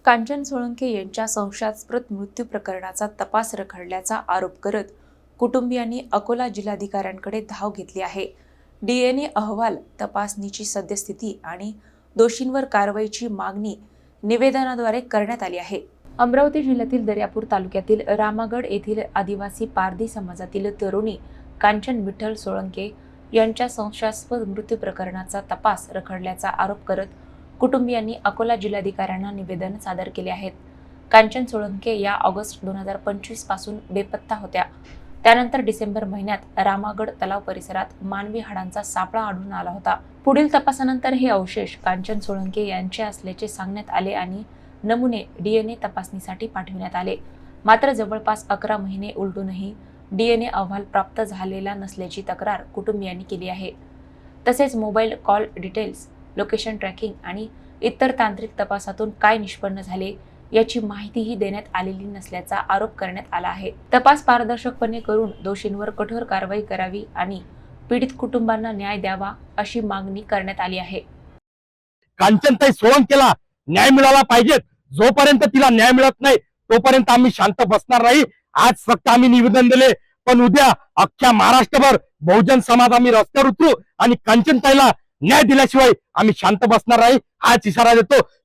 कांचन सोळंके यांच्या संशयास्पद मृत्यू प्रकरणाचा तपास रखडल्याचा आरोप करत कुटुंबियांनी अकोला जिल्हाधिकाऱ्यांकडे धाव घेतली आहे. डीएनए अहवाल तपासणीची सद्यस्थिती आणि दोषींवर कारवाईची मागणी निवेदनाद्वारे करण्यात आली आहे. अमरावती जिल्ह्यातील दर्यापूर तालुक्यातील रामागड येथील आदिवासी पारधी समाजातील तरुणी कांचन विठ्ठल सोळंके यांच्या संशयास्पद मृत्यू प्रकरणाचा तपास रखडल्याचा आरोप करत कुटुंबियांनी अकोला जिल्हाधिकाऱ्यांना निवेदन सादर केले आहेत. कांचन सोळंके या ऑगस्ट 2025 पासून बेपत्ता होत्या. त्यानंतर डिसेंबर महिन्यात रामागड तलाव परिसरात मानवी हाडांचा सापळा आढळून आला होता. पुढील तपासानंतर हे अवशेष कांचन सोळंके यांचे असल्याचे सांगण्यात आले आणि नमुने डीएनए तपासणीसाठी पाठविण्यात आले. मात्र जवळपास 11 महिने उलटूनही डीएनए अहवाल प्राप्त झालेला नसल्याची तक्रार कुटुंबियांनी केली आहे. तसेच mobile call details, location tracking आणि इतर तांत्रिक तपासातून काय निष्पन्न झाले याची माहितीही देण्यात आलेली नसल्याचा आरोप करण्यात आला आहे. तपास पारदर्शकपणे करून दोषींवर कठोर कारवाई करावी आणि पीडित कुटुंबांना न्याय द्यावा अशी मागणी करण्यात आली आहे. कांचनताई सोळंकेला न्याय मिळाला पाहिजे. जोपर्यंत तिला न्याय मिळत नाही तोपर्यंत आम्ही शांत बसणार नाही. आज फक्त आम्ही निवेदन दिले, पण उद्या अख्ख्या महाराष्ट्रभर बहुजन समाज आम्ही रस्त्यावर उतरू आणि कांचनताईला न्याय दिल्याशिवाय आम्ही शांत बसणार नाही हाच इशारा देतो.